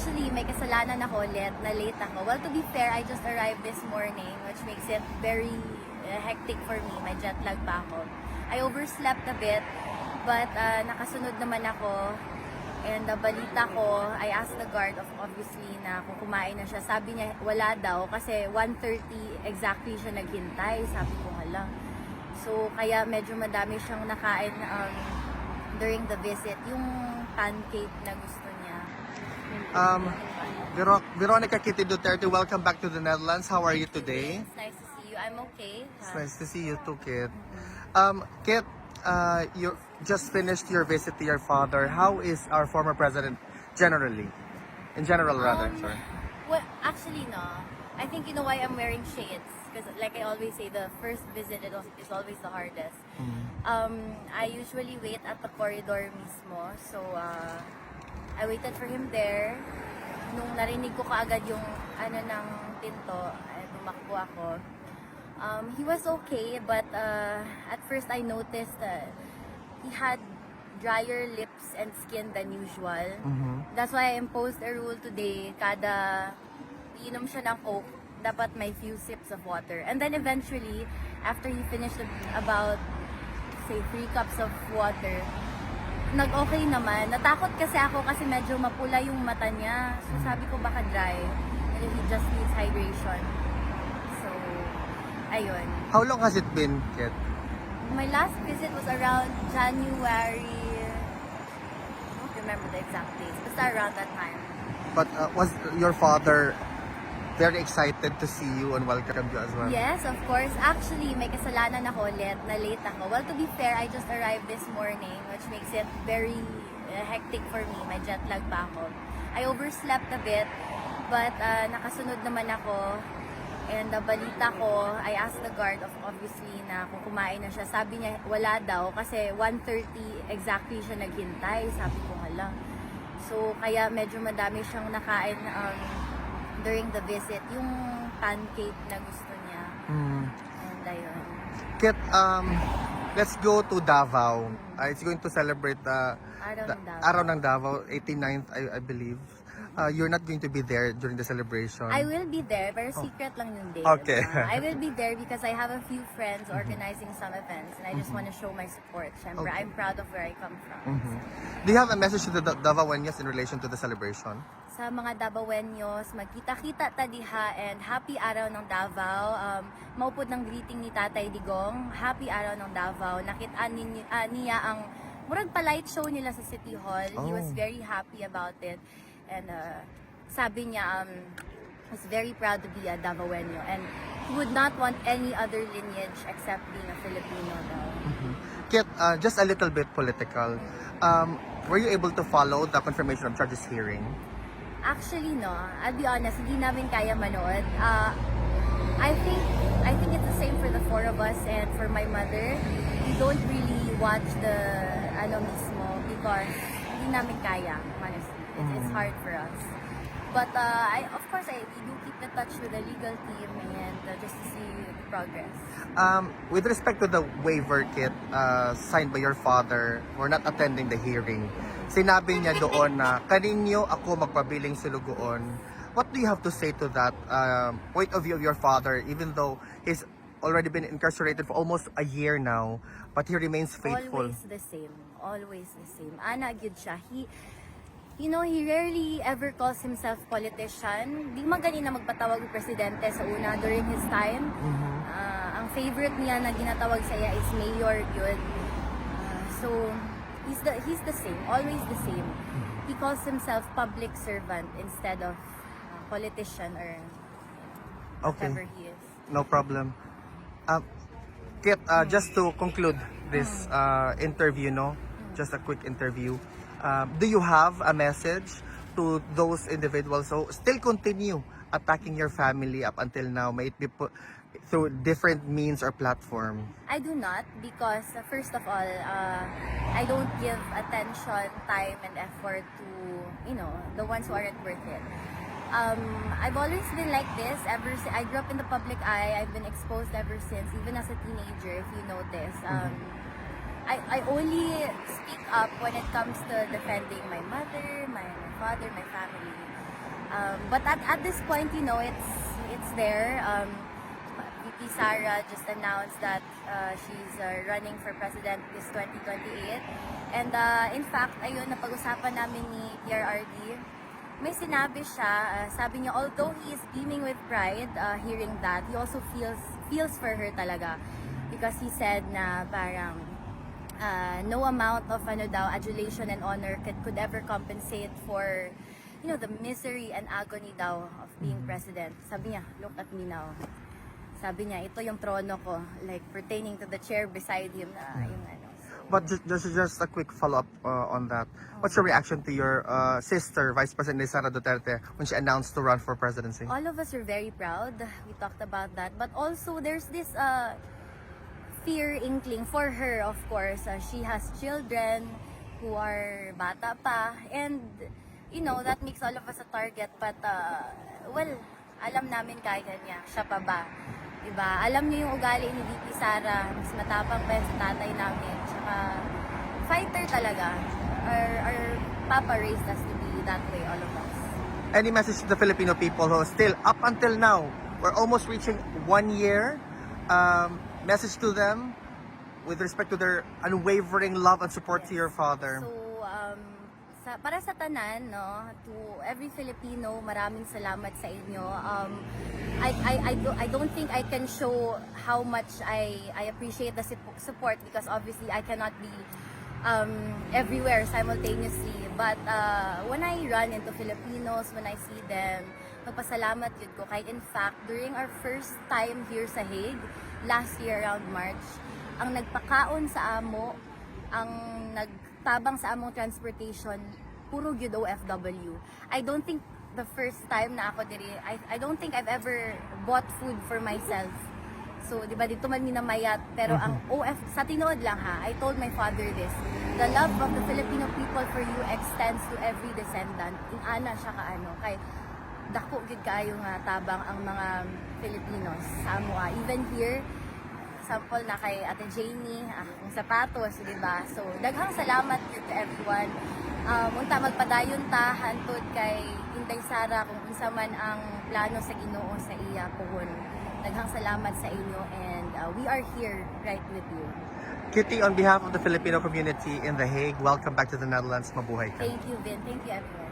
Actually, may kasalanan ako ulit, na late ako. Well, to be fair, I just arrived this morning, which makes it very hectic for me. May jet lag pa ako. I overslept a bit, but nakasunod naman ako. And balita ko, I asked the guard, obviously, na kung kumain na siya. Sabi niya, wala daw, kasi 1:30 exactly siya naghintay. Sabi ko, hala. So, kaya medyo madami siyang nakain during the visit. Yung pancake na gusto niya. Veronica Kitty Duterte, welcome back to the Netherlands. How are you today? It's nice to see you. I'm okay. It's nice to see you too, Kit. Kit, you just finished your visit to your father. How is our former president generally? In general, rather, sorry. Well, actually, no. I think you know why I'm wearing shades. Because like I always say, the first visit is always the hardest. I usually wait at the corridor mismo. So, I waited for him there. Nung narinig ko kaagad yung ng pinto, tumakbo ako. He was okay, but at first I noticed that he had drier lips and skin than usual. That's why I imposed a rule today. Kada inom siya ng Coke, dapat may few sips of water. And then eventually, after he finished about, say, 3 cups of water, nag-okay naman. Natakot kasi ako kasi medyo mapula yung mata niya. So sabi ko baka dry. And he just needs hydration. So, ayun. How long has it been, Kit? My last visit was around January. I don't remember the exact dates. Basta around that time. But was your father very excited to see you and welcome you as well? Yes, of course. Actually, may kasalanan ako ulit, na late ako. Well, to be fair, I just arrived this morning, which makes it very hectic for me. May jet lag pa ako. I overslept a bit, but nakasunod naman ako. And balita ko, I asked the guard, obviously, na kung kumain na siya. Sabi niya, wala daw, kasi 1:30 exactly siya naghintay. Sabi ko, hala. So, kaya medyo madami siyang nakain during the visit, yung pancake na gusto niya. And ayun. Kit, let's go to Davao. It's going to celebrate the Araw ng Davao, 89th, I believe. You're not going to be there during the celebration. I will be there, pero secret lang yung date. Okay. I will be there because I have a few friends organizing some events and I just want to show my support. Syempre, Okay. I'm proud of where I come from. Do you have a message to the Davaoenos in relation to the celebration? Sa mga Davaoenos, magkita-kita ta diha and happy araw ng Davao. Maupod ng greeting ni Tatay Digong. Happy araw ng Davao. Nakitaan niya ang murag pa-light show nila sa City Hall. He was very happy about it. And sabi niya, was very proud to be a Davaoeno. And he would not want any other lineage except being a Filipino daw. Kit, just a little bit political. Were you able to follow the confirmation of charges hearing? Actually, no. I'll be honest, hindi namin kaya manood. I think it's the same for the four of us and for my mother. We don't really watch the mismo because hindi namin kaya, honestly. It's hard for us. But of course, I do keep in touch with the legal team and just to see the progress. With respect to the waiver, Kit, signed by your father, we're not attending the hearing. Sinabi niya doon na kaninyo ako magpabiling sulugoon. What do you have to say to that point of view of your father, even though he's already been incarcerated for almost a year now, but he remains faithful? Always the same. Always the same. Ana gyud siya. He rarely ever calls himself politician. Di magaling na magpatawag ng presidente sa una during his time. Ang favorite niya na ginatawag sa iya is mayor yun. So, he's the same. Always the same. He calls himself public servant instead of politician or whatever he is. No problem. Kit, just to conclude this interview, just a quick interview. Do you have a message to those individuals who still continue attacking your family up until now? May it be through different means or platform? I do not because first of all, I don't give attention, time, and effort to the ones who aren't worth it. I've always been like this ever since I grew up in the public eye. I've been exposed ever since, even as a teenager, if you notice. I only speak up when it comes to defending my mother, my father, my family. But at this point, you know, it's there. VP Sara just announced that she's running for president this 2028. And in fact, ayun, napag-usapan namin ni PRRD. May sinabi siya, sabi niya, although he is beaming with pride hearing that, he also feels for her talaga. Because he said na parang no amount of adulation and honor could ever compensate for, you know, the misery and agony daw of being president. Sabi niya, look at me now. Sabi niya, ito yung trono ko, like pertaining to the chair beside him na yung ano. But just a quick follow-up on that. What's your reaction to your sister, Vice President Sara Duterte, when she announced to run for presidency? All of us are very proud. We talked about that. But also, there's this fear inkling for her, of course. She has children who are bata pa. And, you know, that makes all of us a target. But, well, alam namin kaya niya. Siya pa ba? Diba? Alam niyo yung ugali ni VP Sara. Mas matapang pa sa tatay namin. Tsaka, fighter talaga. Our papa raised us to be that way, all of us. Any message to the Filipino people who still, up until now, we're almost reaching 1 year, message to them with respect to their unwavering love and support to your father? So, para sa tanan, no, to every Filipino, maraming salamat sa inyo. I don't think I can show how much I appreciate the support because obviously I cannot be everywhere simultaneously. But when I run into Filipinos, when I see them, magpasalamat yun ko. Kaya in fact, during our first time here sa Hague, last year around March, ang nagpakaon sa amo, ang nagtabang sa among transportation, puro gyud OFW. I don't think the first time na ako diri, I don't think I've ever bought food for myself. So, di ba, dito man minamayat, pero ang sa tinood lang ha, I told my father this, the love of the Filipino people for you extends to every descendant. Ana siya kaano, kay dako gyud kaayo nga tabang ang mga Filipinos sa amoa. Even here, sample na kay Ate Jamie, ang sapatos, di ba? So, daghang salamat to everyone. Unta magpadayon ta hantod kay Inday Sara kung unsa man ang plano sa Ginoo sa iya puhon. Daghang salamat sa inyo and we are here right with you. Kitty, on behalf of the Filipino community in The Hague, welcome back to the Netherlands. Mabuhay ka. Thank you, Vin. Thank you, everyone.